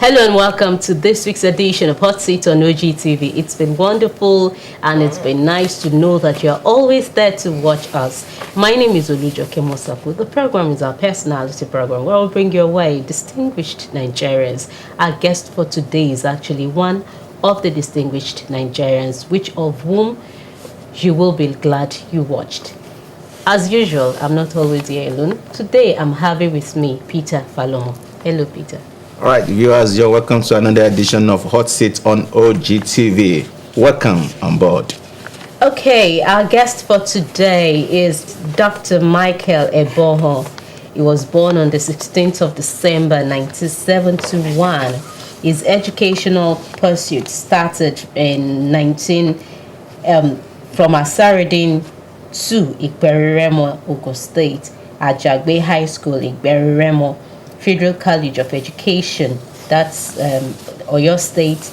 Hello and welcome to this week's edition of Hot Seat on OGTV. It's been wonderful and it's been nice to know that you're always there to watch us. My name is Olujo Kemosapu. The program is our personality program where we'll bring your way distinguished Nigerians. Our guest for today is actually one of the distinguished Nigerians, which of whom you will be glad you watched. As usual, I'm not always here alone. Today I'm having with me Peter Falomo. Hello, Peter. All right, viewers, you're welcome to another edition of Hot Seat on OGTV. Welcome on board. Okay, our guest for today is Dr. Michael Ebonhor. He was born on the 16th of December 1971. His educational pursuit started in from Asaridin to Ikberiremo, Ogun State, Ajagbe High School, Ikberiremo, Federal College of Education, that's Oyo State,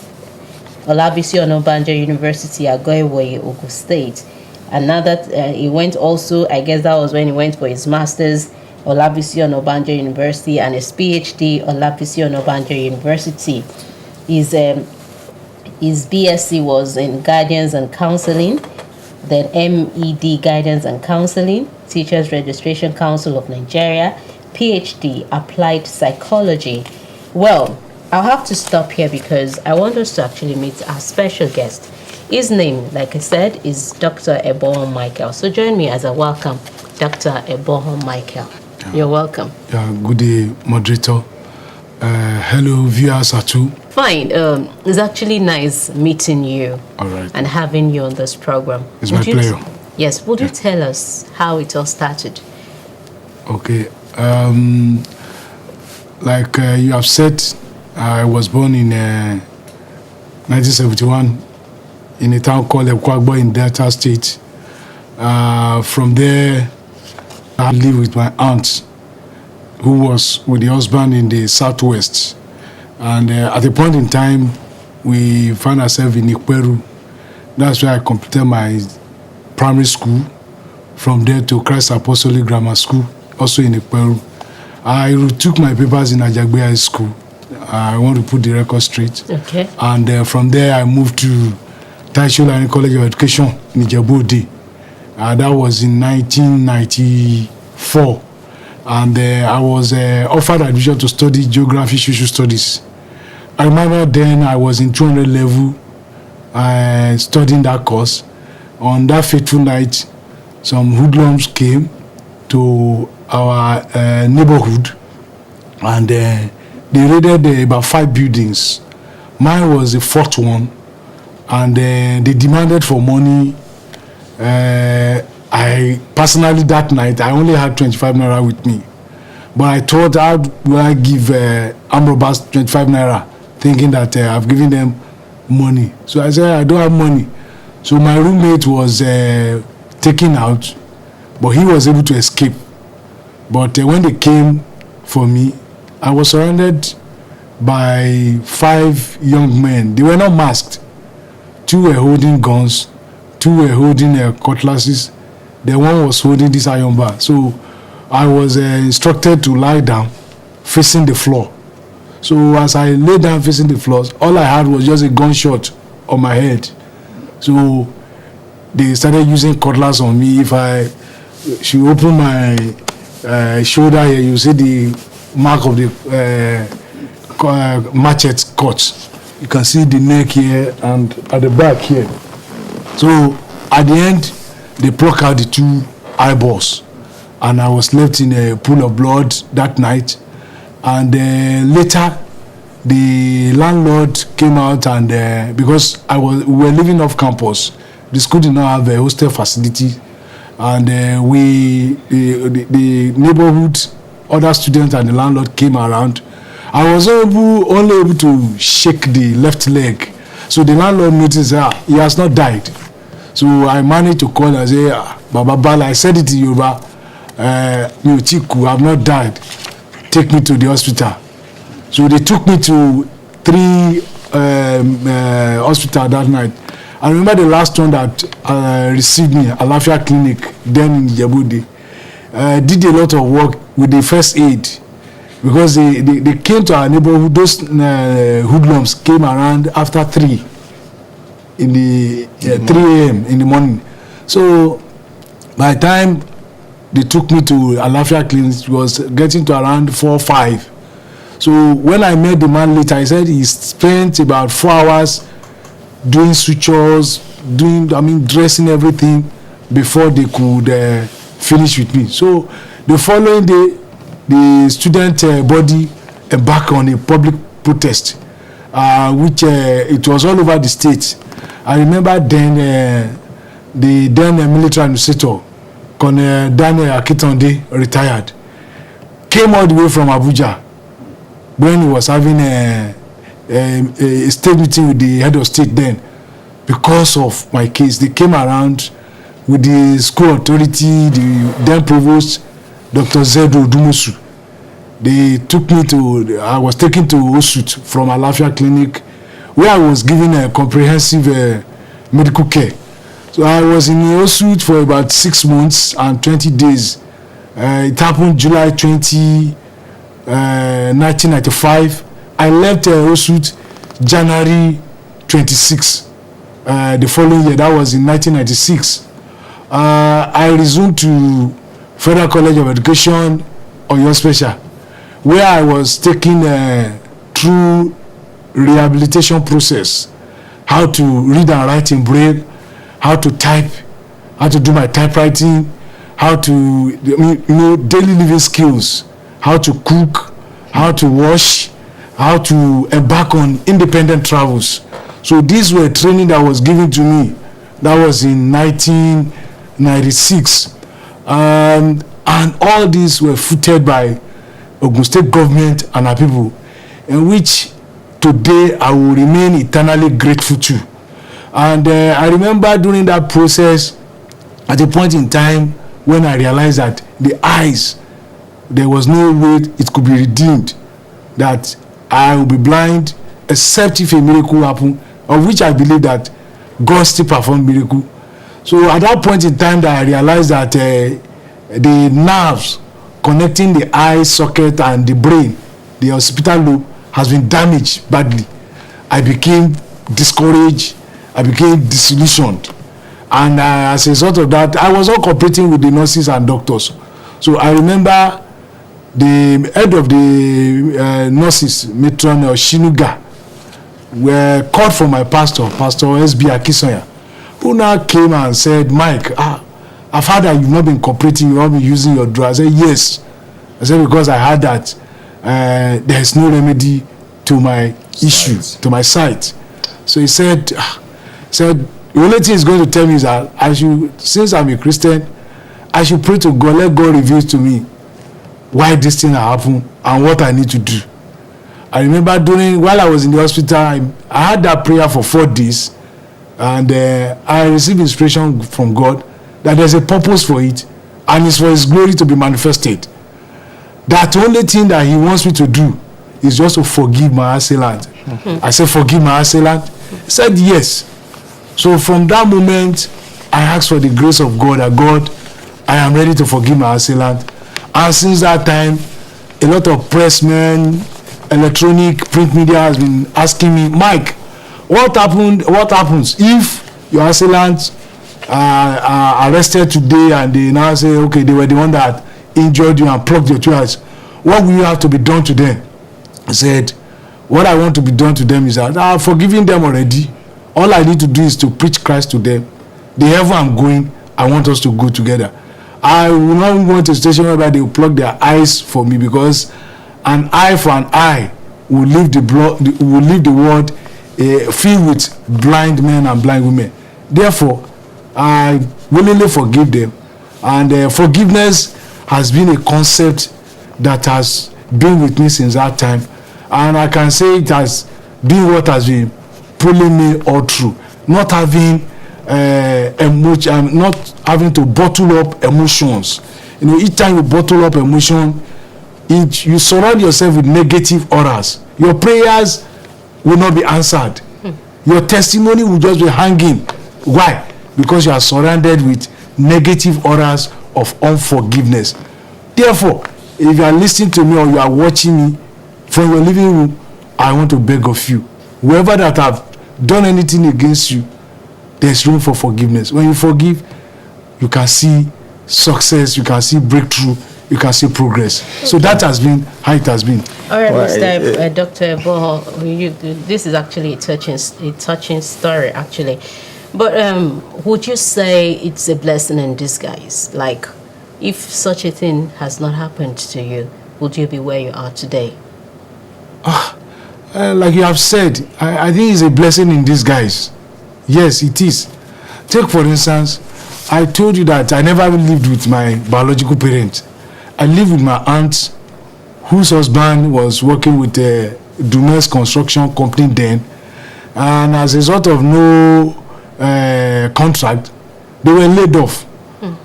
Olabisi Onabanjo University, Agoiwoye, Ogun State. Another, he went also, I guess that was when he went for his master's, Olabisi Onabanjo University, and his PhD, Olabisi Onabanjo University. His BSc was in Guidance and Counseling, then MED Guidance and Counseling, Teachers Registration Council of Nigeria, PhD, Applied Psychology. Well, I'll have to stop here because I want us to actually meet our special guest. His name, like I said, is Dr. Ebonhor Michael. So join me as I welcome Dr. Ebonhor Michael. Yeah. You're welcome. Yeah, good day, moderator. Hello, viewers too. Fine. It's actually nice meeting you. All right. And having you on this program. It's my pleasure. Yes. Would you tell us how it all started? Okay. Like you have said, I was born in 1971 in a town called Ekwagbo in Delta State. From there, I lived with my aunt, who was with the husband in the southwest. And at a point in time, we found ourselves in Ikweru. That's where I completed my primary school. From there to Christ Apostolic Grammar School, also in Ikweru. I retook my papers in Ajagbe High School. I want to put the record straight. Okay. And from there, I moved to Taisho College of Education in Ijebu-Ode. That was in 1994. And I was offered admission to study Geography, Social Studies. I remember then I was in 200 level studying that course. On that fateful night, some hoodlums came to our neighborhood and they raided about 5 buildings. Mine was the 4th one, and they demanded for money. I personally that night I only had 25 naira with me, but I thought how will I give armed robbers 25 naira, thinking that I've given them money. So I said I don't have money. So my roommate was taken out, but he was able to escape. But when they came for me, I was surrounded by 5 young men. They were not masked. 2 were holding guns, 2 were holding cutlasses. The one was holding this iron bar. So I was instructed to lie down, facing the floor. So as I lay down facing the floor, all I had was just a gunshot on my head. So they started using cutlass on me. If I should open my shoulder here, you see the mark of the machete cut. You can see the neck here and at the back here. So at the end, they plucked out the 2 eyeballs, and I was left in a pool of blood that night. And later, the landlord came out, and because we were living off campus, the school did not have a hostel facility. and the neighborhood, other students and the landlord came around. I was only able to shake the left leg, so the landlord noticed he has not died. So I managed to call and say, Baba Bala, I said it to you, I've not died. Take me to the hospital. So they took me to 3 hospitals that night. I remember the last one that received me, Alafia Clinic, then in Djibouti. Did a lot of work with the first aid, because they came to our neighborhood. Those hoodlums came around after 3 in the 3 a.m. in the morning. So by the time they took me to Alafia Clinic, it was getting to around 4 5. So when I met the man later, I said he spent about 4 hours doing sutures, dressing everything before they could finish with me. So the following day, the student body embarked on a public protest, which it was all over the state. I remember then the then military administrator, Colonel Daniel Akitonde, retired, came all the way from Abuja when he was having a state meeting with the head of state then. Because of my case, they came around with the school authority, the then provost, Dr. Zedo Dumusu. They took me I was taken to Osut from Alafia Clinic, where I was given a comprehensive medical care. So I was in Osut for about 6 months and 20 days. It happened July 20, 1995. I left Osut January 26. The following year, that was in 1996. I resumed to Federal College of Education, Oyo Special, where I was taking through rehabilitation process, how to read and write in Braille, how to type, how to do my typewriting, how to, daily living skills, how to cook, how to wash, how to embark on independent travels. So these were training that was given to me. That was in 1996. And all these were footed by Ogun State government and our people, in which today I will remain eternally grateful to. And I remember during that process, at a point in time when I realized that the eyes, there was no way it could be redeemed, that I will be blind except if a miracle happen, of which I believe that God still perform miracle. So at that point in time that I realized that the nerves connecting the eye socket and the brain, the occipital lobe, has been damaged badly. I became discouraged, I became disillusioned. And as a result of that, I was all cooperating with the nurses and doctors. So I remember the head of the nurses, Matron Shinuga, were called from my pastor, Pastor S.B. Akisoya, who now came and said, Mike, I've heard that you've not been cooperating, you've not been using your drug. I said, yes. I said, because I heard that there is no remedy to my issue, to my sight. So he said, the only thing he's going to tell me is that since I'm a Christian, I should pray to God, let God reveal to me why this thing happened and what I need to do. I remember while I was in the hospital, I had that prayer for 4 days, and I received inspiration from God that there's a purpose for it, and it's for His glory to be manifested. That only thing that He wants me to do is just to forgive my assailant. I said, forgive my assailant? He said, yes. So from that moment, I asked for the grace of God, that God, I am ready to forgive my assailant. And since that time, a lot of pressmen, electronic, print media has been asking me, Mike, what happens if your assailants are arrested today and they now say, okay, they were the one that injured you and plucked your 2 eyes? What will you have to be done to them? I said, what I want to be done to them is that I've forgiven them already. All I need to do is to preach Christ to them. The heaven I'm going, I want us to go together. I will not go to a station where they will plug their eyes for me, because an eye for an eye will leave the world filled with blind men and blind women. Therefore, I willingly forgive them, And forgiveness has been a concept that has been with me since that time, and I can say it has been what has been pulling me all through. Not having emotion, not having to bottle up emotions. You know, each time you bottle up emotion, you surround yourself with negative auras. Your prayers will not be answered. Your testimony will just be hanging. Why? Because you are surrounded with negative auras of unforgiveness. Therefore, if you are listening to me or you are watching me from your living room, I want to beg of you, whoever that have done anything against you, there's room for forgiveness. When you forgive, you can see success, you can see breakthrough, you can see progress. So that has been how it has been. All right, Mr. Dr. Ebonhor, this is actually a touching story, actually. But would you say it's a blessing in disguise? Like, if such a thing has not happened to you, would you be where you are today? Like you have said, I think it's a blessing in disguise. Yes, it is. Take, for instance, I told you that I never lived with my biological parents. I lived with my aunt, whose husband was working with a Dumas construction company then. And as a result of no contract, they were laid off.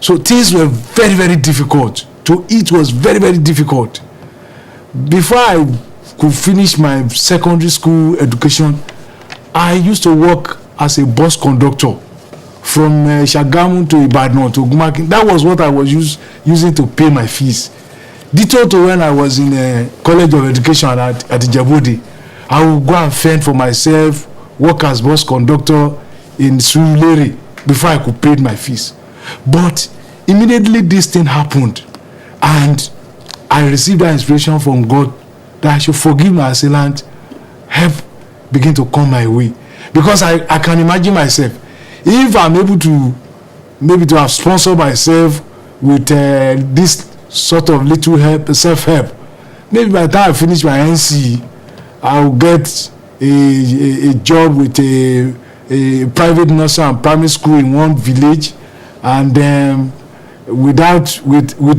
So things were very, very difficult. To eat was very, very difficult. Before I could finish my secondary school education, I used to work as a bus conductor from Shagamu to Ibadan to Gumaki. That was what I was using to pay my fees. Ditto to when I was in College of Education at Ijebode, I would go and fend for myself, work as bus conductor in Surulere before I could pay my fees. But immediately this thing happened, and I received that inspiration from God that I should forgive my assailant, help begin to come my way. Because I can imagine myself, if I'm able to maybe to have sponsored myself with this sort of little help, self-help, maybe by the time I finish my NC, I'll get a job with a private nursery and primary school in one village, and then with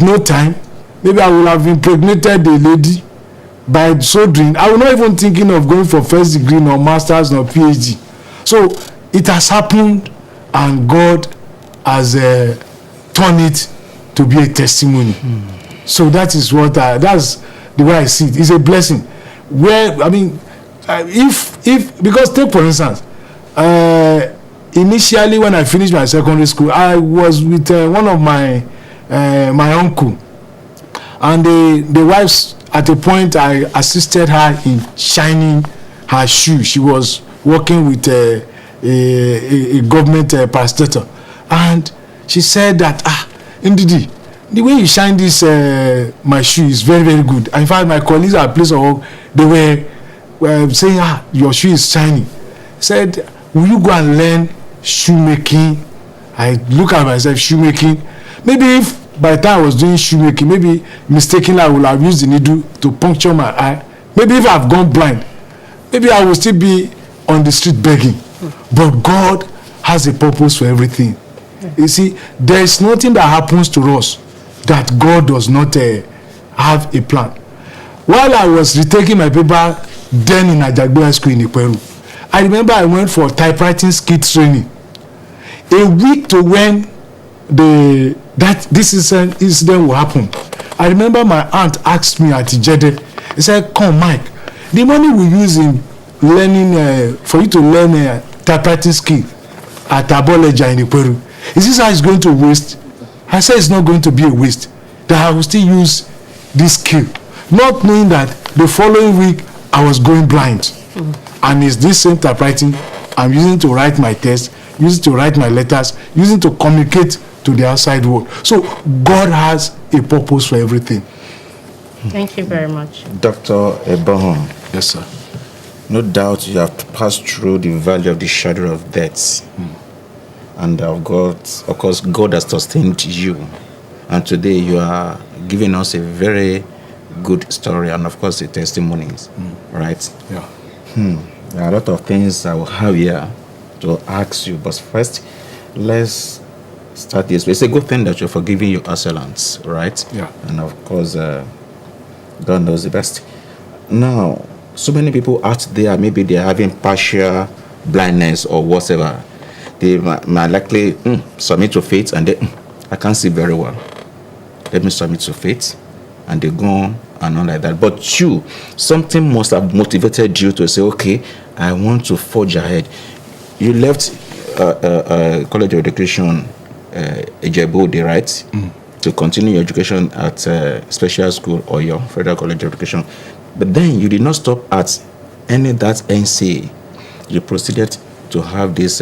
no time, maybe I will have impregnated a lady. By so doing, I was not even thinking of going for first degree, nor masters, nor PhD. So it has happened, and God has turned it to be a testimony. So that is what that's the way I see it. It's a blessing. Where I mean, if because take for instance, initially when I finished my secondary school, I was with one of my uncle, and the wife's. At a point, I assisted her in shining her shoe. She was working with a government parastatal, and she said that Ndidi, the way you shine this my shoe is very, very good. In fact, my colleagues at place of work, they were saying your shoe is shiny. Said, will you go and learn shoemaking? I look at myself, shoemaking. Maybe if by the time I was doing shoemaking, maybe mistakenly I would have used the needle to puncture my eye. Maybe if I've gone blind, maybe I will still be on the street begging. But God has a purpose for everything. You see, there is nothing that happens to us that God does not have a plan. While I was retaking my paper then in Ajagbe High School in Ikweru, I remember I went for typewriting skill training. A week to when this incident will happen, I remember my aunt asked me at Ijede, he said, come Mike, the money we use in learning for you to learn typewriting skill at Aboleja in Ikweru, is this how it's going to waste? I said it's not going to be a waste, that I will still use this skill, not knowing that the following week I was going blind. And it's this same typewriting I'm using to write my test, using to write my letters, using to communicate to the outside world. So God has a purpose for everything. Thank you very much. Dr. Ebonhor. Yes, sir. No doubt you have passed through the valley of the shadow of death. And of course, God has sustained you. And today you are giving us a very good story and, of course, the testimonies. Right? Yeah. There are a lot of things I will have here to ask you. But first, let's start this way. It's a good thing that you're forgiving your assailants, right? Yeah. And of course, God knows the best. Now, so many people out there, maybe they're having partial blindness or whatever. They might likely submit to faith and they, I can't see very well. Let me submit to faith. And they go on and on like that. But you, something must have motivated you to say, okay, I want to forge ahead. You left College of Education, Ejebode, right? To continue your education at special school or your Federal College of Education. But then you did not stop at any of that NCA. You proceeded to have this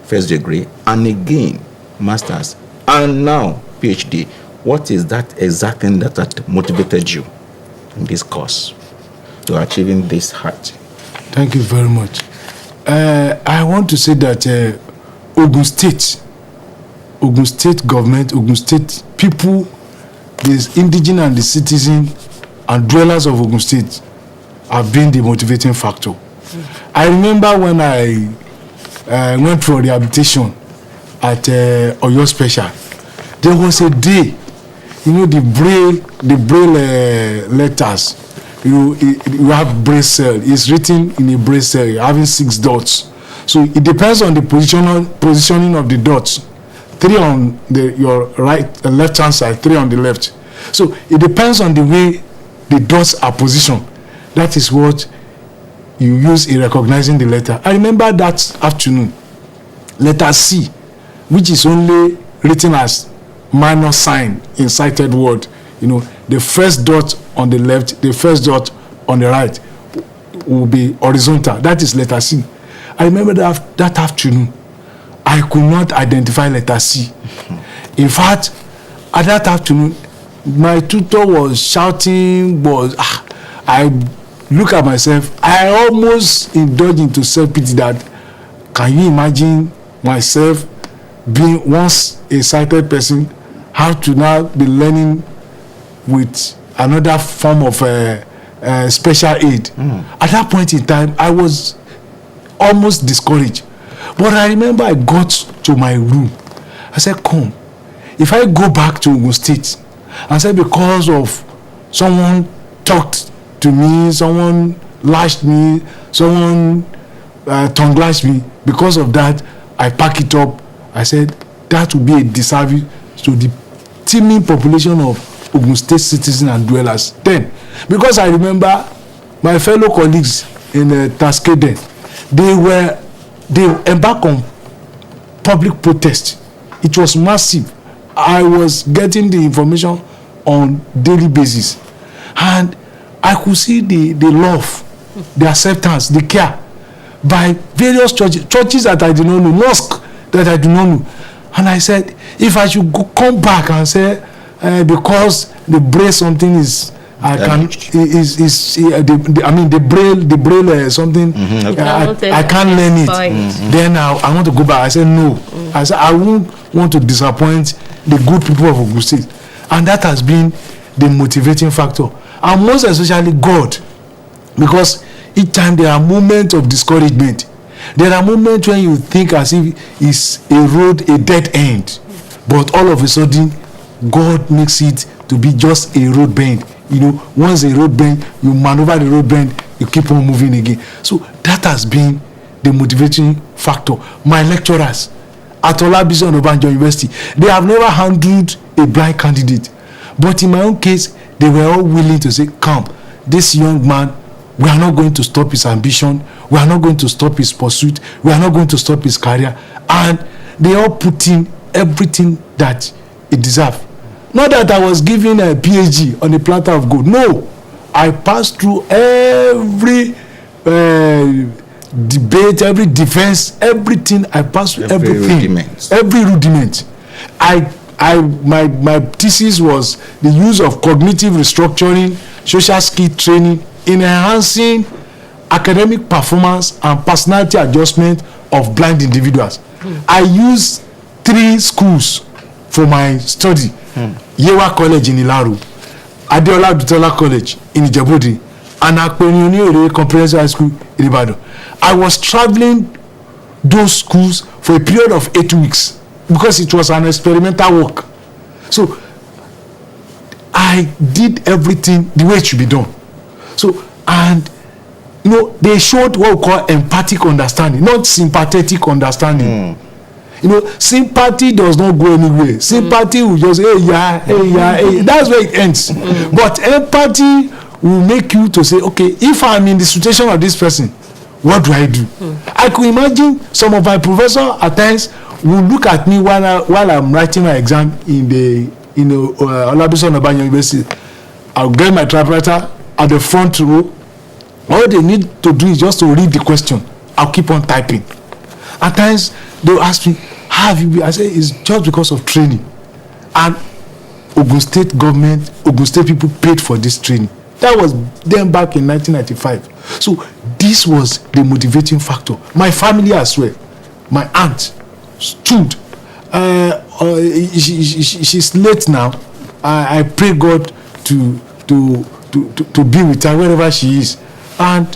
first degree and again, master's, and now PhD. What is that exact thing that motivated you in this course to achieving this height? Thank you very much. I want to say that Ogun State government, Ogun State people, the indigenous and the citizen and dwellers of Ogun State have been the motivating factor. I remember when I went for rehabilitation at Oyo Special, there was a day, the braille letters, you have braille cell. It's written in a braille cell, having 6 dots. So it depends on the positioning of the dots. 3 on your left hand side, 3 on the left. So it depends on the way the dots are positioned. That is what you use in recognizing the letter. I remember that afternoon, letter C, which is only written as minor sign in sighted word. The first dot on the left, the first dot on the right will be horizontal. That is letter C. I remember that afternoon, I could not identify letter C. In fact, at that afternoon, my tutor was shouting, I look at myself, I almost indulged into self-pity that, can you imagine myself being once a sighted person, how to now be learning with another form of special aid. At that point in time, I was almost discouraged. But I remember I got to my room. I said, come, if I go back to Ogun State and say because of someone talked to me, someone lashed me, someone tongue lashed me, because of that, I pack it up. I said, that would be a disservice to the teeming population of Ogun State citizens and dwellers then. Because I remember my fellow colleagues in Taskade, they embarked on public protest. It was massive. I was getting the information on daily basis, and I could see the love, the acceptance, the care by various churches that I did not know, mosques that I did not know. And I said, if I should come back and say because the braille something is the braille something I can't learn it. Then I want to go back. I said no. I said I won't want to disappoint the good people of Ogun State, and that has been the motivating factor, and most especially God, because each time there are moments of discouragement, there are moments when you think as if it's a road, a dead end, but all of a sudden God makes it to be just a road bend. Once a road bend, you maneuver the road bend, you keep on moving again. So that has been the motivating factor. My lecturers at Olabisi Onabanjo University, they have never handled a blind candidate, but in my own case, they were all willing to say, come, this young man, we are not going to stop his ambition, we are not going to stop his pursuit, we are not going to stop his career, and they all put in everything that he deserved. Not that I was given a PhD on a platter of gold. No, I passed through every debate, every defense, everything. I passed through everything. Every rudiment. My thesis was the use of cognitive restructuring, social skill training in enhancing academic performance and personality adjustment of blind individuals. I used 3 schools for my study. Yewa College in Ilaru, Adeola Dutola College in Ijebode, and Akpenioni Comprehensive High School in Ibadan. I was traveling those schools for a period of 8 weeks. because it was an experimental work. So I did everything the way it should be done. So, and you know, they showed what we call empathic understanding, not sympathetic understanding. You know, sympathy does not go anywhere. Sympathy will just, hey, yeah, hey, yeah, hey. That's where it ends. But empathy will make you to say, okay, if I'm in the situation of this person, what do I do? I could imagine some of my professors at times will look at me while I'm writing my exam in the Olabisi Onabanjo University. I'll get my typewriter at the front row. All they need to do is just to read the question. I'll keep on typing. At times they'll ask me, how have you been? I say it's just because of training. And Ogun State government, Ogun State people paid for this training. That was then back in 1995. So this was the motivating factor. My family as well. My aunt stood. She's late now. I pray God to be with her wherever she is. And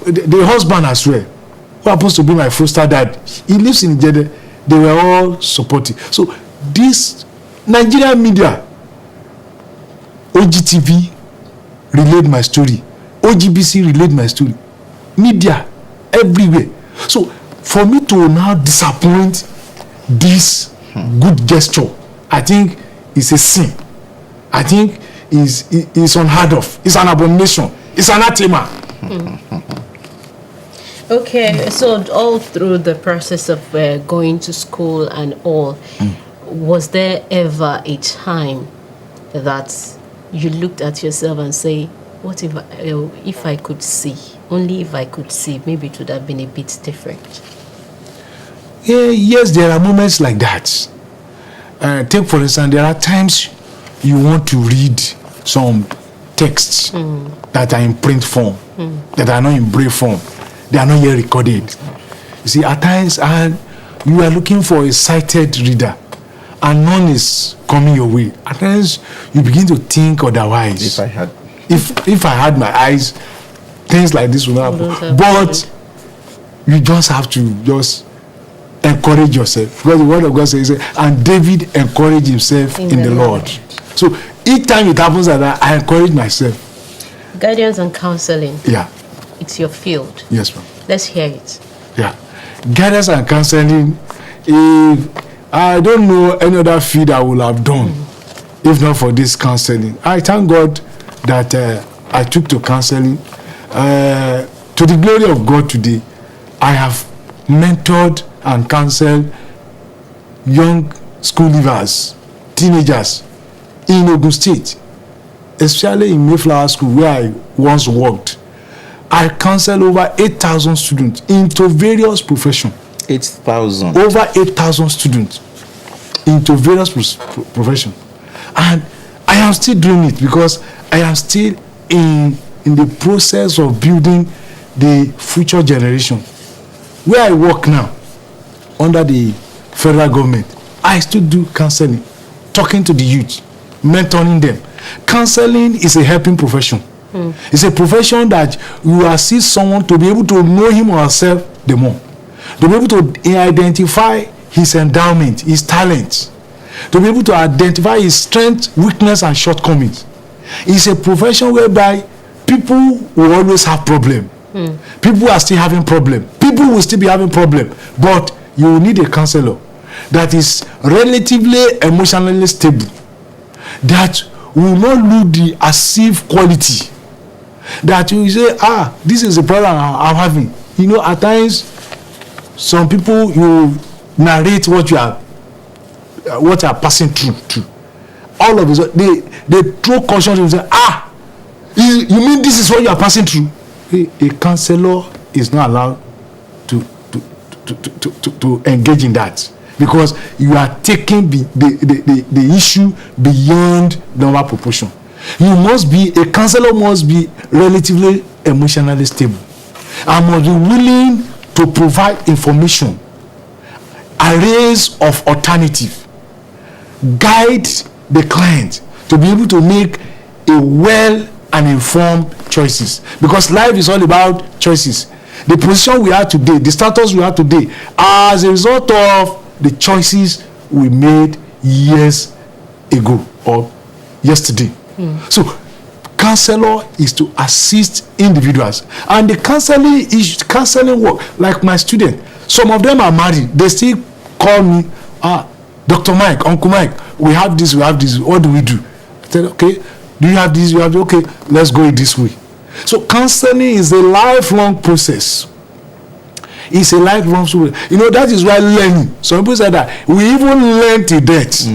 the husband as well, who happens to be my foster dad, he lives in Jeddah. They were all supportive. So this Nigerian media, OGTV relayed my story, OGBC relayed my story, media everywhere. So for me to now disappoint this good gesture, I think it's a sin. I think it's unheard of. It's an abomination. It's anathema. Okay, so all through the process of going to school and all, was there ever a time that you looked at yourself and say, what if I could see? Only if I could see, maybe it would have been a bit different. Yeah, yes, there are moments like that. Take for instance, there are times you want to read some texts that are in print form, that are not in braille form. They are not yet recorded. You see, at times, and you are looking for a sighted reader, and none is coming your way. At times, you begin to think otherwise. If I had my eyes, things like this would not happen. But you just have to just encourage yourself, because the word of God says, and David encouraged himself in the Lord. So each time it happens like that, I encourage myself. Guidance and counseling. Yeah. It's your field. Yes, ma'am. Let's hear it. Yeah. Guidance and counseling, I don't know any other field I would have done if not for this counseling. I thank God that I took to counseling. To the glory of God today, I have mentored and counseled young school leavers, teenagers in Ogun State, especially in Mayflower School where I once worked. I counseled over 8,000 students into various professions. 8,000. Over 8,000 students into various professions. And I am still doing it because I am still in the process of building the future generation. Where I work now, under the federal government, I still do counseling, talking to the youth, mentoring them. Counseling is a helping profession. It's a profession that you assist someone to be able to know him or herself the more, to be able to identify his endowment, his talents, to be able to identify his strengths, weakness, and shortcomings. It's a profession whereby people will always have problems. People are still having problems. People will still be having problems, but you will need a counselor that is relatively emotionally stable, that will not lose the assertive quality, that you say, this is the problem I'm having. You know, at times some people, you narrate what you are passing through. All of it, they throw caution and say, you mean this is what you are passing through? A counselor is not allowed to engage in that, because you are taking the issue beyond normal proportion. A counselor must be relatively emotionally stable and must be willing to provide information, arrays of alternative, guide the client to be able to make a well and informed choices, because life is all about choices. The position we are today, the status we are today, as a result of the choices we made years ago or yesterday. So counselor is to assist individuals, and the counseling work, like my student, some of them are married, they still call me, Dr. Mike, Uncle Mike, we have this, what do we do? I said, okay, do you have this, you have, okay, let's go this way. So counseling is a lifelong process. It's a lifelong process. You know, that is why learning, some people say that we even learn to death.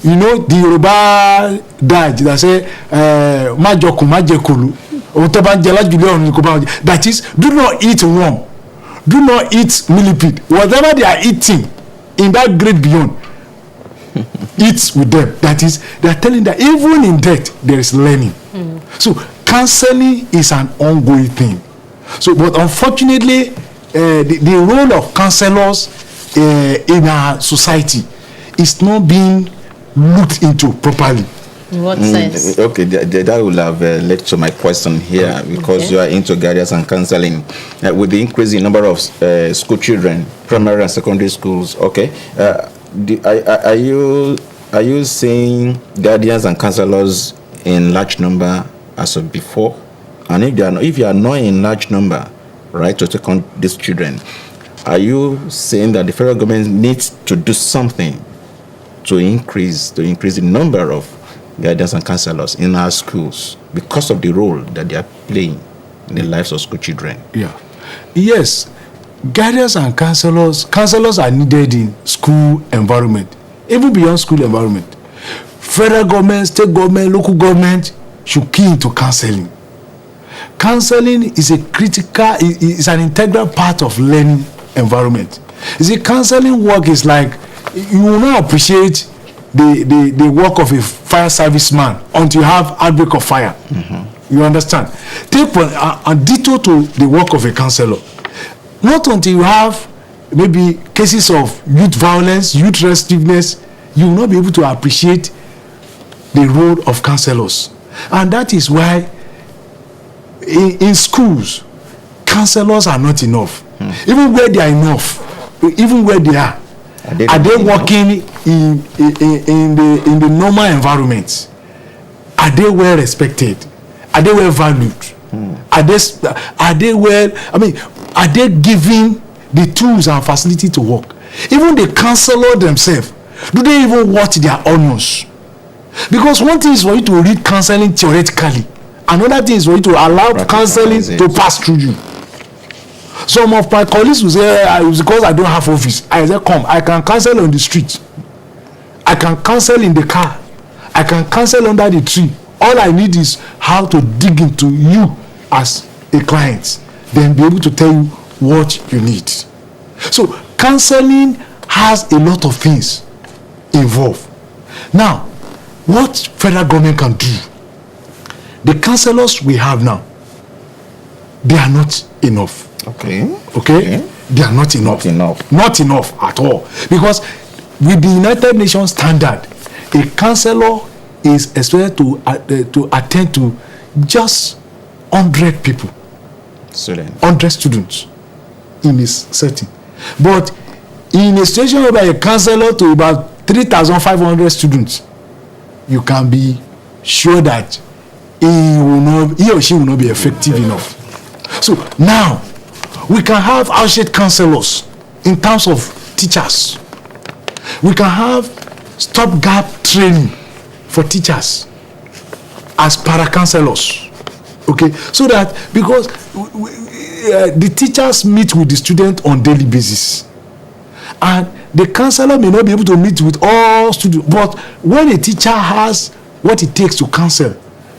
You know, the Yoruba dad that say, Majoku, Majekulu, that is, do not eat worm, do not eat millipede. Whatever they are eating in that great beyond, eat with them. That is, they are telling that even in death, there is learning. So, counseling is an ongoing thing. So, but unfortunately, the role of counselors in our society is not being looked into properly. In what sense? Okay, that will have led to my question here, because you are into guidance and counseling. With the increasing number of school children, primary and secondary schools, okay, are you seeing guardians and counselors in large number as of before? And if you are not in large number, right, to take on these children, are you saying that the federal government needs to do something to increase the number of guidance and counselors in our schools because of the role that they are playing in the lives of school children? Yeah. Yes, guidance and counselors are needed in school environment, even beyond school environment. Federal government, state government, local government should key into counseling. Counseling is is an integral part of learning environment. You see, counseling work is like, you will not appreciate the work of a fire serviceman until you have outbreak of fire. You understand? Take a detour to the work of a counselor. Not until you have maybe cases of youth violence, youth restiveness, you will not be able to appreciate the role of counselors. And that is why in schools, counselors are not enough. Even where they are enough, even where they are they working in the normal environment? Are they well respected? Are they well valued? Are they well, are they giving the tools and facility to work? Even the counselor themselves, do they even watch their onions? Because one thing is for you to read counseling theoretically, another thing is for you to allow counseling to pass through you. Some of my colleagues will say, because I don't have office, I say, come, I can counsel on the street, I can counsel in the car, I can counsel under the tree. All I need is how to dig into you as a client, then be able to tell you what you need. So counseling has a lot of things involved. Now, what federal government can do, the counselors we have now, they are not enough. Okay. They are not enough. Not enough at all. Because with the United Nations standard, a counselor is expected to attend to just 100 people, 100 students in this setting. But in a situation where a counselor to about 3,500 students, you can be sure that he or she will not be effective enough. So now we can have outreach counselors in terms of teachers. We can have stopgap training for teachers as para-counselors. Okay, so that because the teachers meet with the student on daily basis, and the counselor may not be able to meet with all students, but when a teacher has what it takes to counsel,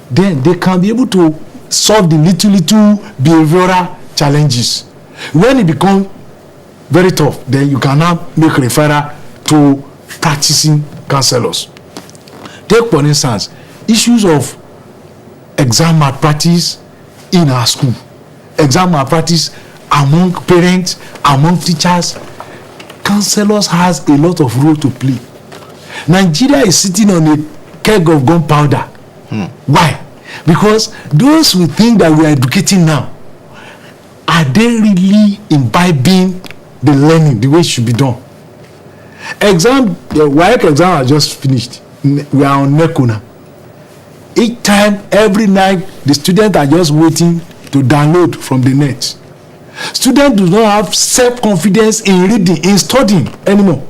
then they can be able to solve the little behavioral challenges. When it becomes very tough, then you can now make referral to practicing counselors. Take for instance, issues of exam malpractice in our school, exam malpractice among parents, among teachers. Counselors has a lot of role to play. Nigeria is sitting on a keg of gunpowder. Why? Because those we think that we are educating now, are they really imbibing the learning the way it should be done? WAEC exam has just finished. We are on NECO now. Each time, every night, the students are just waiting to download from the net. Students do not have self-confidence in reading, in studying anymore.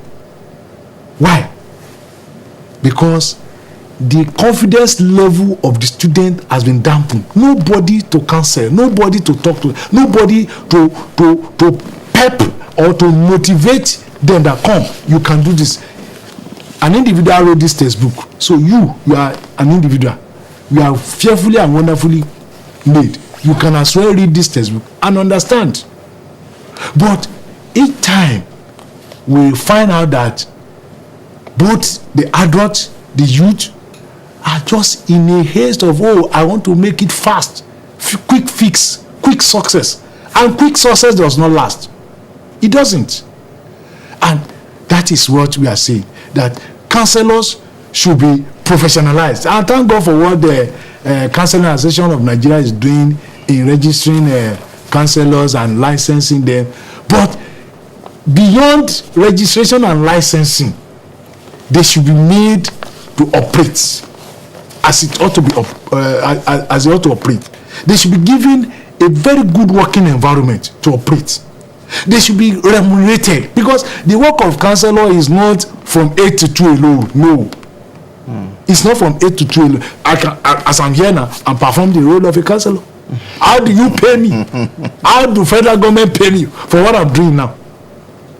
Why? Because the confidence level of the student has been dampened. Nobody to counsel, nobody to talk to, nobody to pep or to motivate them that come, you can do this. An individual wrote this textbook. So you are an individual. You are fearfully and wonderfully made. You can as well read this textbook and understand. But each time we find out that both the adults, the youth, are just in a haste of, oh, I want to make it fast, quick fix, quick success. And quick success does not last. It doesn't. And that is what we are saying, that counselors should be professionalized. And thank God for what the Counseling Association of Nigeria is doing in registering counselors and licensing them. But beyond registration and licensing, they should be made to operate as it ought to be as it ought to operate. They should be given a very good working environment to operate. They should be remunerated, because the work of counselor is not from 8 to 2 alone. No. It's not from 8 to 2 alone. As I'm here now, I'm performing the role of a counselor. How do you pay me? How do federal government pay me for what I'm doing now?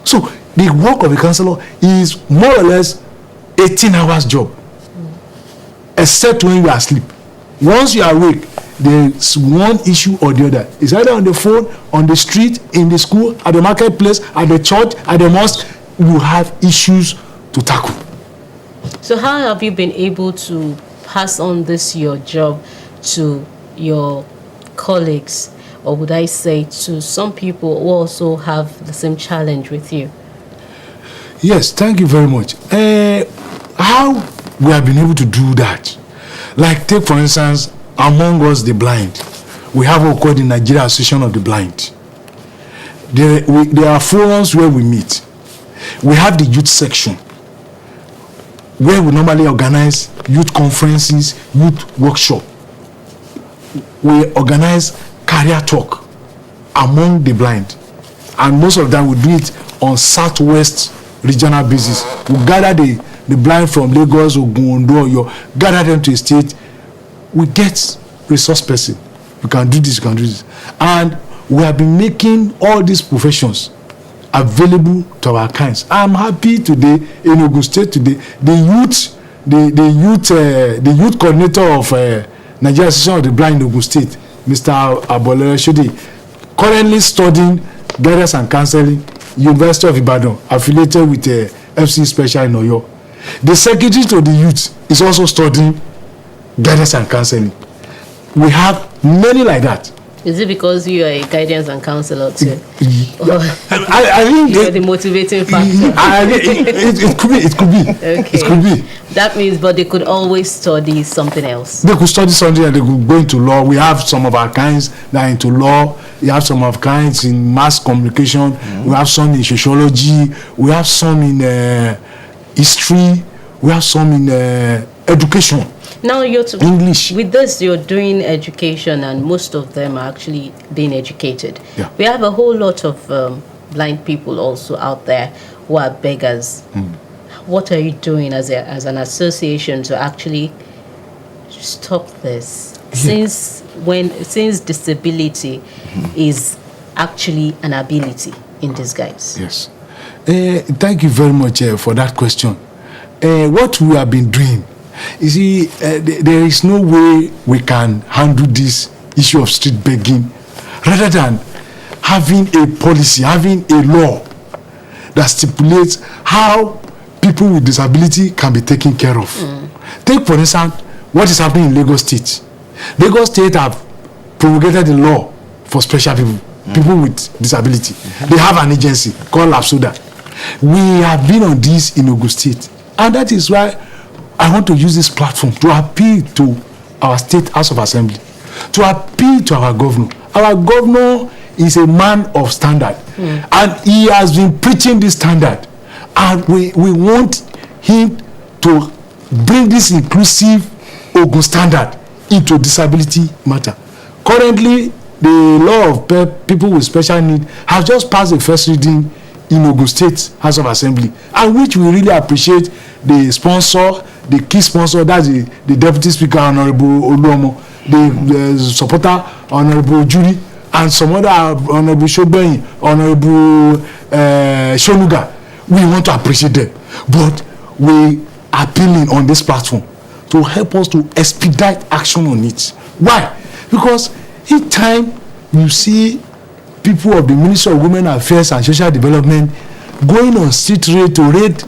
So the work of a counselor is more or less 18 hours job, except when you are asleep. Once you are awake, there's one issue or the other. It's either on the phone, on the street, in the school, at the marketplace, at the church, at the mosque. You have issues to tackle. So how have you been able to pass on this your job to your colleagues, or would I say to some people who also have the same challenge with you? Yes, thank you very much. How we have been able to do that? Like, take for instance, among us the blind, we have what called the Nigeria Association of the Blind. There are forums where we meet. We have the youth section, where we normally organize youth conferences, youth workshop. We organize career talk among the blind, and most of them we do it on Southwest regional basis. We gather the blind from Lagos, Ogun, Ondo, Oyo, gather them to a state. We get resource person. You can do this, you can do this. And we have been making all these professions available to our kinds. I'm happy today in Ogun State today, the youth coordinator of Nigeria Association of the Blind in Ogun State, Mr. Abolere Shodi, currently studying guidance and counseling, University of Ibadan, affiliated with FC Special in Oyo. The secretary to the youth is also studying guidance and counseling. We have many like that. Is it because you are a guidance and counselor too? I think you're the motivating factor. It could be. Okay. It could be. That means, but they could always study something else. They could study something and they could go into law. We have some of our kinds that are into law. We have some of kinds in mass communication. We have some in sociology. We have some in history. We have some in education. Now you're English. With this, you're doing education, and most of them are actually being educated. Yeah. We have a whole lot of blind people also out there who are beggars. What are you doing as an association to actually stop this? Since disability is actually an ability in disguise. Yes. Thank you very much for that question. What we have been doing, you see, there is no way we can handle this issue of street begging rather than having a policy, having a law that stipulates how people with disability can be taken care of. Take, for instance, what is happening in Lagos State. Lagos State have promulgated the law for special people with disability. They have an agency called LAPSODA. We have been on this in Ogun State, and that is why I want to use this platform to appeal to our State House of Assembly, to appeal to our governor. Our governor is a man of standard, and he has been preaching this standard. And we want him to bring this inclusive Ogun standard into disability matter. Currently, the law of people with special need has just passed the first reading in Ogun State House of Assembly, and which we really appreciate the sponsor, the key sponsor, that's the Deputy Speaker, Honorable Oluomo, the supporter, Honorable Judy, and some other Honorable Shobenyi, Honorable Shonuga. We want to appreciate them, but we are appealing on this platform to help us to expedite action on it. Why? Because each time you see people of the Ministry of Women Affairs and Social Development going on street raid to raid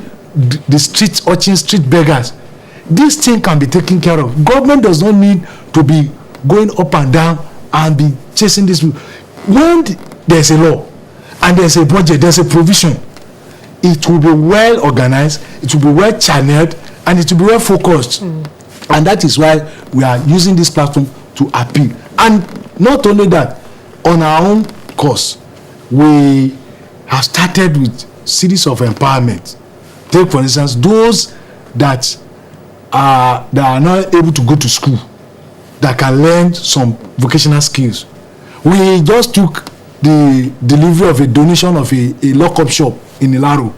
the street urchins, street beggars, this thing can be taken care of. Government does not need to be going up and down and be chasing this. When there's a law and there's a budget, there's a provision, it will be well organized, it will be well channeled, and it will be well focused. And that is why we are using this platform to appeal. And not only that, on our own course, we have started with series of empowerment. Take for instance those that are not able to go to school, that can learn some vocational skills. We just took the delivery of a donation of a lock-up shop in Ilaro,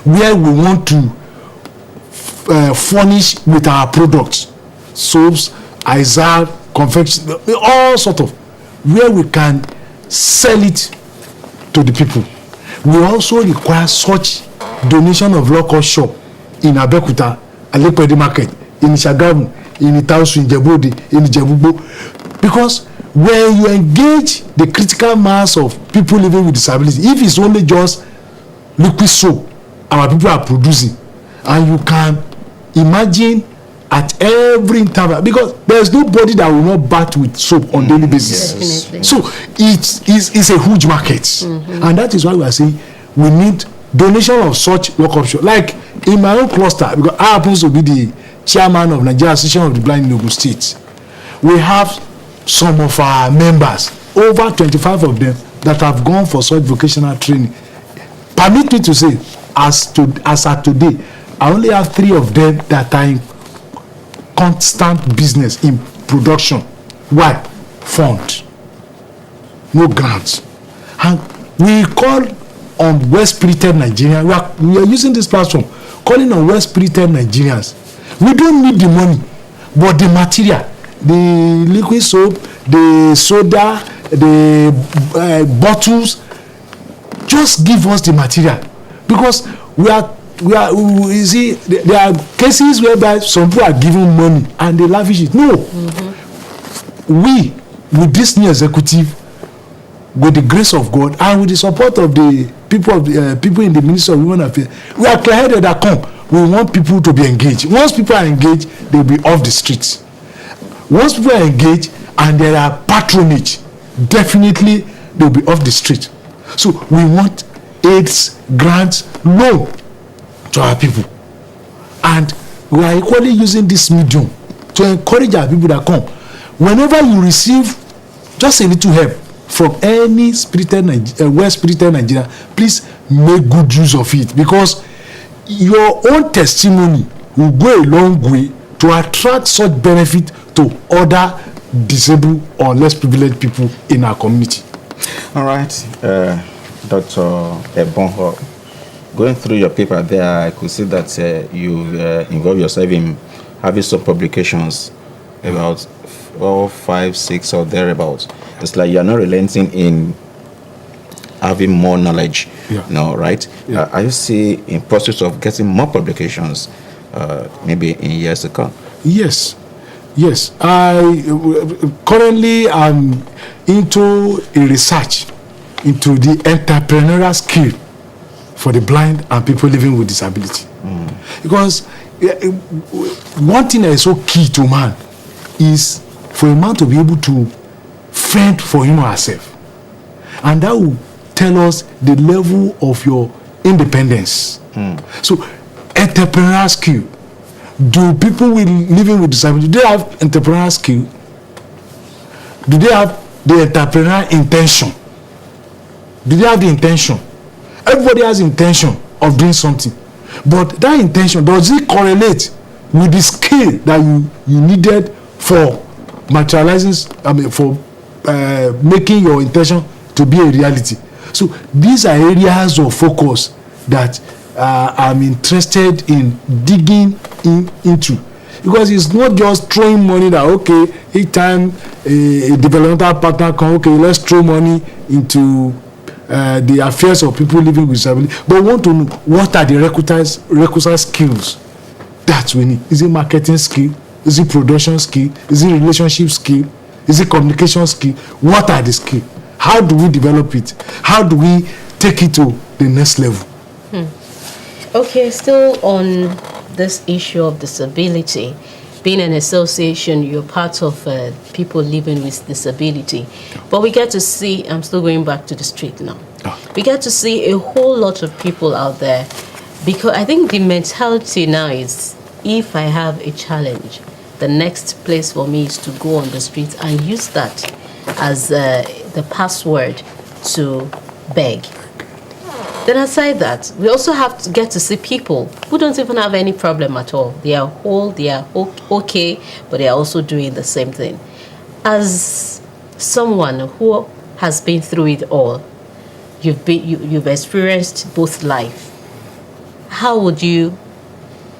where we want to furnish with our products, soaps, Izal, confection, all sort of, where we can sell it to the people. We also require such donation of local shop in Abeokuta, Alepede Market, in Shagamu, in Itausu, in Jebode, in Jebubo, because when you engage the critical mass of people living with disability, if it's only just liquid soap our people are producing, and you can imagine at every interval, because there's nobody that will not bat with soap on daily basis. Definitely. So it's a huge market, and that is why we are saying we need donation of such local shop. Like in my own cluster, because I happen to be the chairman of Nigeria Association of the Blind in Ogun State, we have some of our members, over 25 of them, that have gone for such vocational training. Permit me to say, as at today, I only have 3 of them that are in constant business, in production. Why? Fund, no grants. And we call on well-spirited Nigerians. We are using this platform calling on well-spirited Nigerians. We don't need the money, but the material, the liquid soap, the soda, the bottles, just give us the material. Because you see, there are cases whereby some people are given money and they lavish it. No. We, with this new executive, with the grace of God and with the support of the people in the Ministry of Women Affairs, we are clear-headed that we want people to be engaged. Once people are engaged, they'll be off the streets. Once people are engaged and there are patronage, definitely they'll be off the street. So we want aids, grants, loan to our people. And we are equally using this medium to encourage our people that come. Whenever you receive just a little help from any well-spirited Nigeria, please make good use of it, because your own testimony will go a long way to attract such benefit to other disabled or less privileged people in our community. All right, Dr. Ebonhor, going through your paper there, I could see that you involve yourself in having some publications, about 4, 5, 6 or thereabouts. It's like you're not relenting in having more knowledge, no, right? Yeah. Are you still in process of getting more publications, maybe in years to come? Yes. I currently am into a research into the entrepreneurial skill for the blind and people living with disability. Because one thing that is so key to man is for a man to be able to fend for him or herself, and that will tell us the level of your independence. So entrepreneurial skill. Do people living with disability, do they have entrepreneurial skill? Do they have the entrepreneurial intention? Do they have the intention? Everybody has intention of doing something, But that intention, does it correlate with the skill that you needed for materializing, for making your intention to be a reality? So these are areas of focus that I'm interested in digging into, because it's not just throwing money that, okay, each time a developmental partner come, okay, let's throw money into the affairs of people living with disability, but we want to know what are the requisite skills that we need. Is it marketing skill? Is it production skill? Is it relationship skill? Is it communication skill? What are the skills? How do we develop it? How do we take it to the next level? Okay, still on this issue of disability, being an association, you're part of people living with disability. But we get to see, I'm still going back to the street now. We get to see a whole lot of people out there, because I think the mentality now is, if I have a challenge, the next place for me is to go on the street and use that as the password to beg. Then aside that, we also have to get to see people who don't even have any problem at all. They are whole, they are okay, but they are also doing the same thing. As someone who has been through it all, you've experienced both life. How would you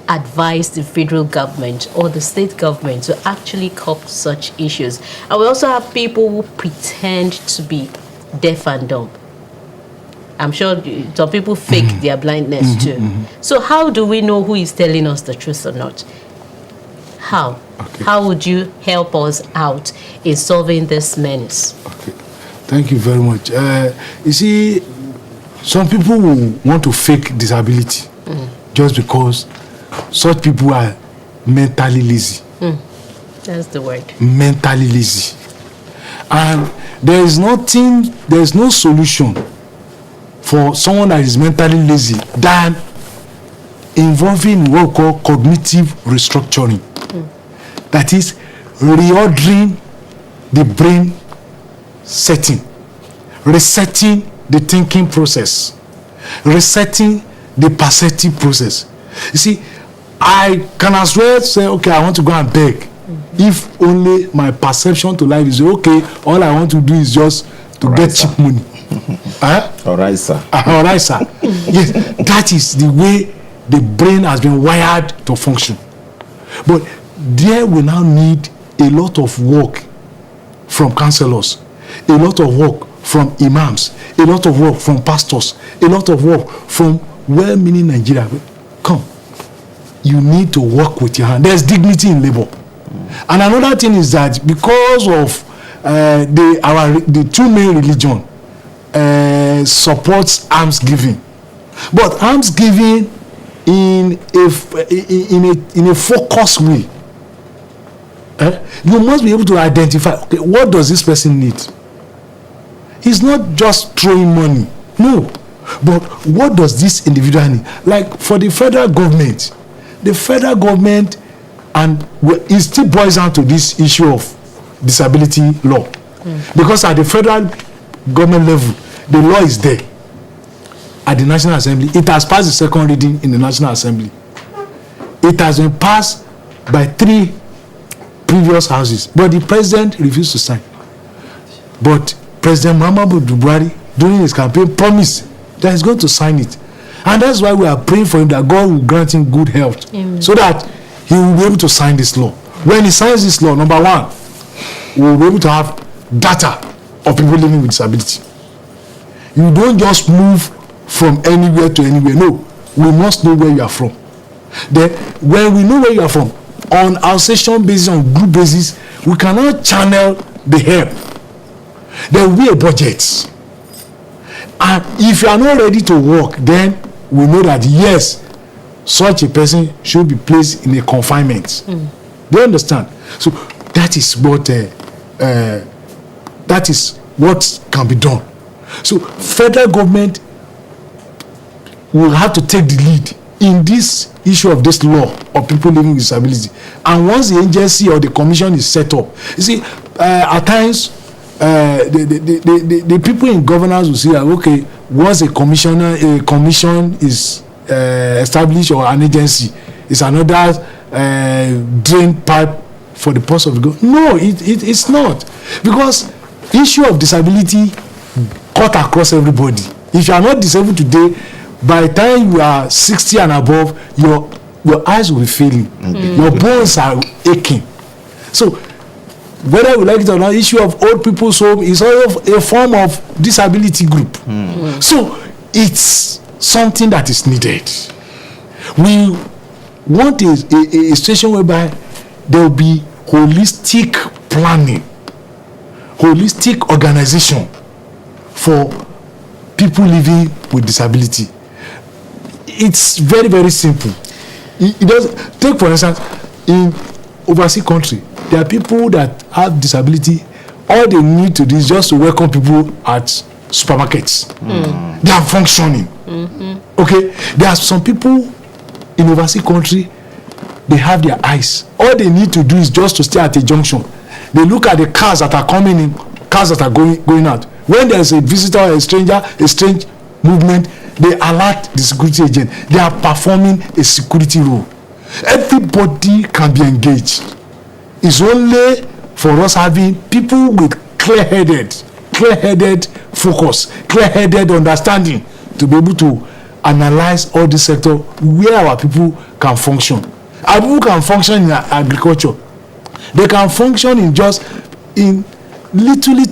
advise the federal government or the state government to actually curb such issues? And we also have people who pretend to be deaf and dumb. I'm sure some people fake their blindness too. So how do we know who is telling us the truth or not? How? Okay. How would you help us out in solving this menace? Okay. Thank you very much. You see, some people will want to fake disability just because such people are mentally lazy. That's the word. Mentally lazy. And there is no solution for someone that is mentally lazy than involving what we call cognitive restructuring. That is reordering the brain setting, resetting the thinking process, resetting the perceptive process. You see, I can as well say, okay, I want to go and beg. If only my perception to life is, okay, all I want to do is just to get cheap money. All right, sir. All right, sir. Yes, that is the way the brain has been wired to function. But there we now need a lot of work from counselors, a lot of work from imams, a lot of work from pastors, a lot of work from well-meaning Nigeria. Come, you need to work with your hand. There's dignity in labor. And another thing is that because of the two main religion supports alms giving, but alms giving in a focused way. You must be able to identify, okay, what does this person need? It's not just throwing money, no, but what does this individual need? Like for the federal government, and it still boils down to this issue of disability law, because at the federal government level, the law is there. At the National Assembly, it has passed the second reading in the National Assembly. It has been passed by 3 previous houses, but the president refused to sign. But President Muhammadu Buhari, during his campaign, promised that he's going to sign it. And that's why we are praying for him, that God will grant him good health. Amen. So that he will be able to sign this law. When he signs this law, number one, we will be able to have data of people living with disability. You don't just move from anywhere to anywhere. No, we must know where you are from. Then, when we know where you are from, on association basis, on group basis, we cannot channel the help. There will be a budget. And if you are not ready to work, then we know that yes, such a person should be placed in a confinement. Do you understand? So that is what can be done. So federal government will have to take the lead in this issue of this law of people living with disability. And once the agency or the commission is set up, you see, at times the people in governance will say, okay, once a commission is establish or an agency is another drain pipe for the purse of God. No, it's not, because issue of disability cut across everybody. If you are not disabled today, by the time you are 60 and above, your eyes will be failing, your bones are aching. So whether you like it or not, issue of old people's home is also a form of disability group. So it's something that is needed. We want a situation whereby there will be holistic planning, holistic organization for people living with disability. It's very, very simple. It does. Take for instance, in overseas country, there are people that have disability. All they need to do is just to welcome people at supermarkets. They are functioning. Okay, there are some people in overseas country, they have their eyes. All they need to do is just to stay at a junction. They look at the cars that are coming in, cars that are going out. When there is a visitor, a stranger, a strange movement, they alert the security agent. They are performing a security role. Everybody can be engaged. It's only for us having people with clear-headed focus, clear-headed understanding to be able to analyze all this sector where our people can function. Our people can function in agriculture. They can function in just in little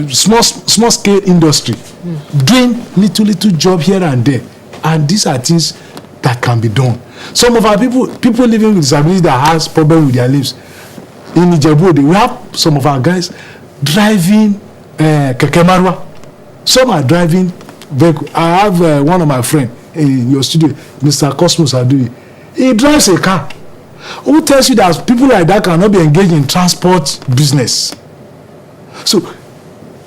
small scale industry, doing little job here and there, and these are things that can be done. Some of our people living with disability that has problem with their limbs in Ijebu, we have some of our guys driving keke marwa. Some are driving vehicle. I have one of my friend in your studio, Mr. Cosmos Adui. He drives a car. Who tells you that people like that cannot be engaged in transport business? So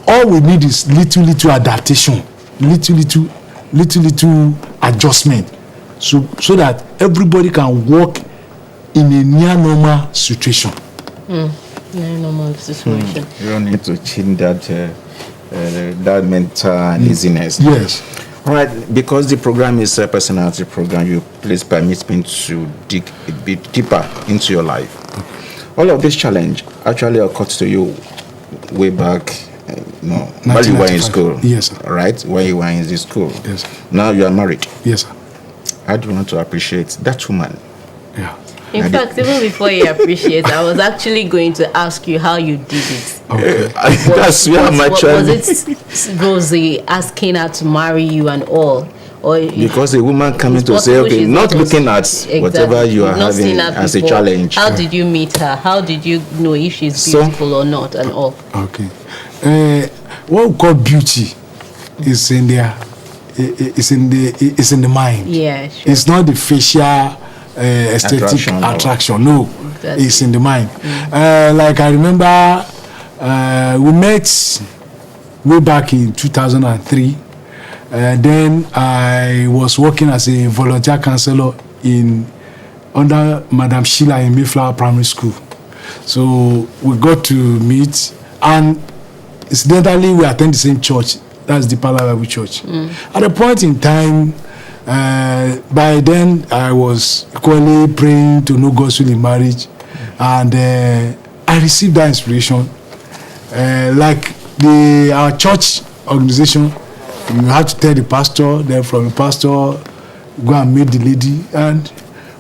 all we need is little adaptation, little adjustment, so that everybody can work in a near normal situation. Near normal situation. You don't need to change that mental laziness. Yes. All right, because the program is a personality program, you please permit me to dig a bit deeper into your life. All of this challenge actually occurred to you way back, while you were in school. Yes, sir. Right, when you were in the school. Yes, sir. Now you are married. Yes, sir. How do you want to appreciate that woman? Yeah. In fact, even before you appreciate, I was actually going to ask you how you did it. Okay. That's where my child. Was it Rosie asking her to marry you and all? Or because a woman coming to say, okay, not looking at whatever you are having as a challenge. How did you meet her? How did you know if she's beautiful or not and all? Okay. What we call beauty is in there. It's in the mind. Yeah, sure. It's not the facial aesthetic attraction. No, exactly. It's in the mind. Like I remember, we met way back in 2003. Then I was working as a volunteer counselor under Madam Sheila in Mayflower Primary School. So we got to meet, and incidentally we attend the same church. That's the Bible Church. At a point in time, by then I was equally praying to know God's will in marriage, and I received that inspiration. Like our church organization, you have to tell the pastor, then from the pastor go and meet the lady, and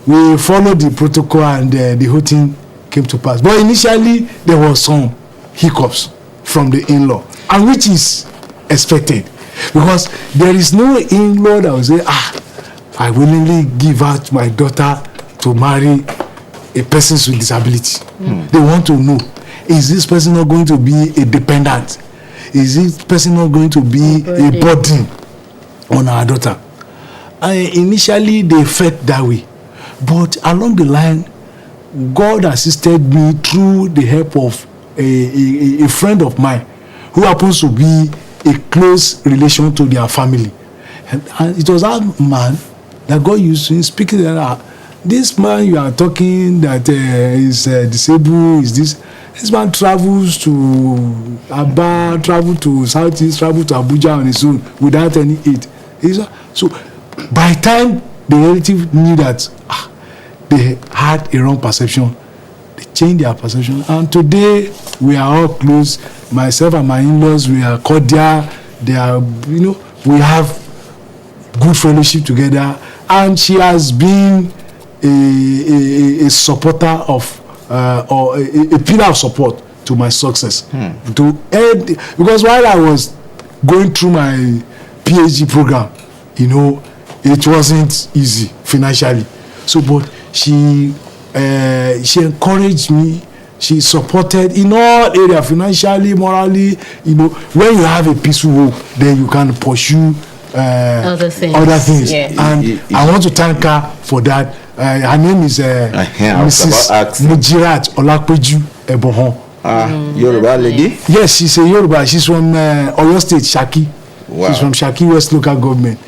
we followed the protocol, and the whole thing came to pass. But initially there was some hiccups from the in-law, and which is expected, because there is no in-law that will say, I willingly give out my daughter to marry a person with disability. They want to know, is this person not going to be a dependent? Is this person not going to be a burden on our daughter? Initially they felt that way, but along the line God assisted me through the help of a friend of mine who happens to be a close relation to their family, and it was that man that God used to speak to them. This man you are talking that is disabled, is this? This man travels to Aba, travel to Southeast, travel to Abuja on his own without any aid. So by the time the relative knew that they had a wrong perception, they changed their perception. And today we are all close. Myself and my in-laws, we are cordial. They are, we have good fellowship together. And she has been a supporter of, or a pillar of support to my success. Because while I was going through my PhD program, it wasn't easy financially. So, but she encouraged me. She supported in all areas, financially, morally. When you have a peaceful home, then you can pursue other things. Yeah. And I want to thank her for that. Her name is Mrs. Mujirat Olakpeju Ebonhor. Yoruba lady? Yes, she's a Yoruba. She's from Oyo State, Shaki. Wow. She's from Shaki West Local Government.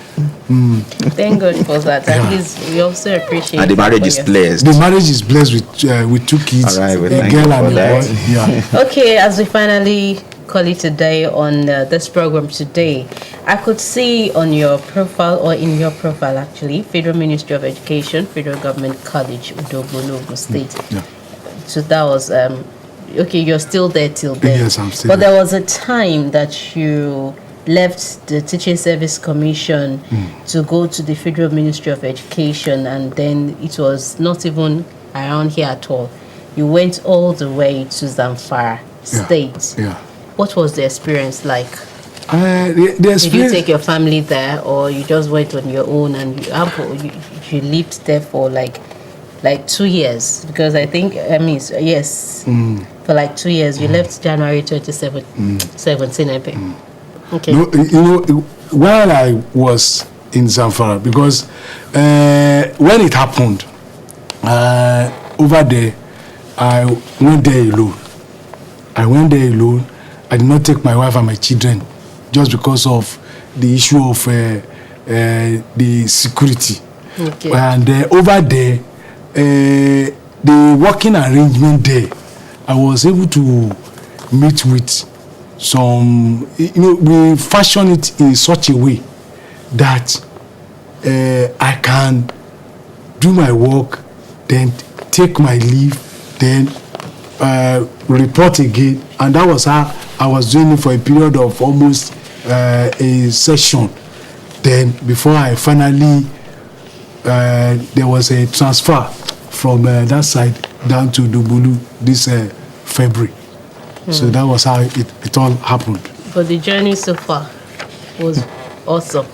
Thank God for that. At least we also appreciate. And the marriage is blessed. The marriage is blessed with 2 kids, All right, a girl and a boy. Yeah. Okay, as we finally call it today on this program today, I could see on your profile, or in your profile actually, Federal Ministry of Education, Federal Government College, Udobolo, Ogun State. Yeah. So that was okay. You're still there till then. Yes, I'm still But there. there was a time that you left the Teaching Service Commission to go to the Federal Ministry of Education, and then it was not even around here at all. You went all the way to Zamfara State. Yeah. What was the experience like? The Did you experience, take your family there, or you just went on your own and you lived there for like 2 years? Because I think, yes, for like 2 years. You left January 2017, I think. Okay. while I was in Zamfara, because when it happened, over there, I went there alone. I did not take my wife and my children just because of the issue of the security. Okay. And over there, the working arrangement there, I was able to meet with some, we fashion it in such a way that I can do my work, then take my leave, then report again. And that was how I was doing it for a period of almost a session. Then before I finally, there was a transfer from that side down to Dubulu this February. So that was how it all happened. But the journey so far was awesome.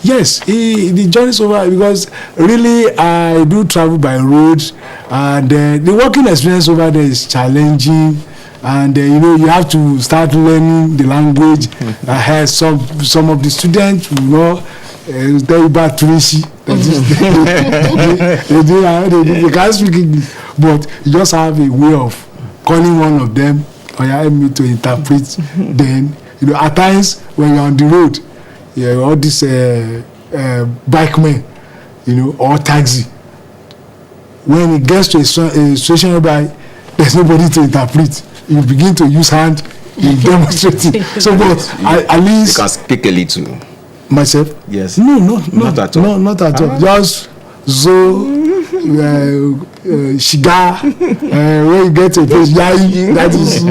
Yes, the journey so far, because really I do travel by road, and the working experience over there is challenging, and you have to start learning the language. I had some of the students, tell you about Tracy. They can't speak English, but you just have a way of calling one of them or help me to interpret. Then at times when you're on the road, all these bike men, or taxi, when it gets to a situation whereby there's nobody to interpret, you begin to use hand in demonstrating. So, but at least You can speak a little. myself. Yes. No, Not at all. No, not at all. Just shiga, when you get to a place, yai, that is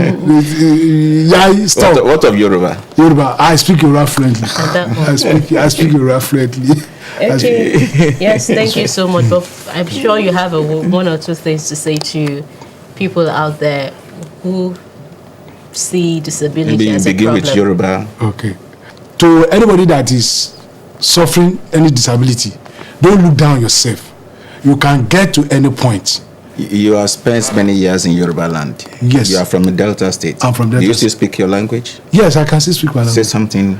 yai stop. What of Yoruba? Yoruba, I speak Yoruba fluently. I speak Yoruba fluently. Okay. Yes, thank you so much. But I'm sure you have one or two things to say to people out there who see disability Maybe you as a begin problem. with Yoruba. Okay. To anybody that is suffering any disability, don't look down yourself. You can get to any point. You have spent many years in Yoruba land. Yes. You are from the Delta State. I'm from Delta Do you still State. speak your language? Yes, I can still speak my Say language. something.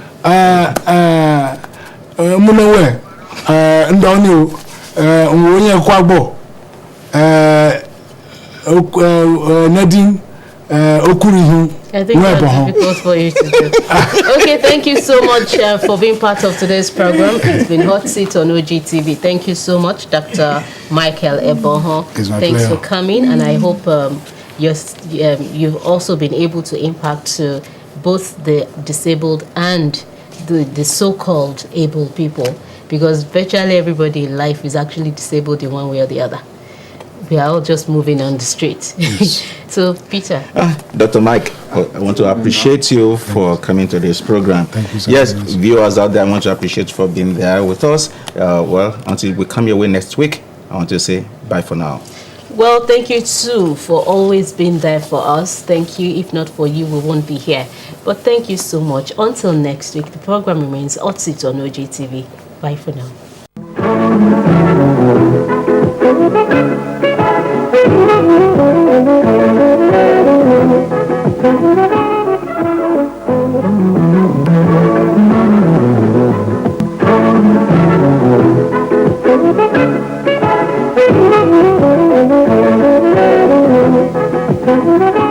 Munawe, ndoni onye kwagbo, Nadine, Okurihu. I think that's difficult for you to do. Okay, thank you so much for being part of today's program. It's been Hot Seat on OGTV. Thank you so much, Dr. Michael Ebonhor. It's my Thanks pleasure. for coming, and I hope you've also been able to impact to both the disabled and the so-called able people, because virtually everybody in life is actually disabled in one way or the other. We are all just moving on the street. Yes. So, Peter. Dr. Mike, I want to appreciate you for coming to this program. Thank you so yes, much. Viewers out there, I want to appreciate you for being there with us. Well, until we come your way next week, I want to say bye for now. Well, thank you too for always being there for us. Thank you. If not for you, we won't be here. But thank you so much. Until next week, the program remains Hot Seat on OGTV. Bye for now. Thank you.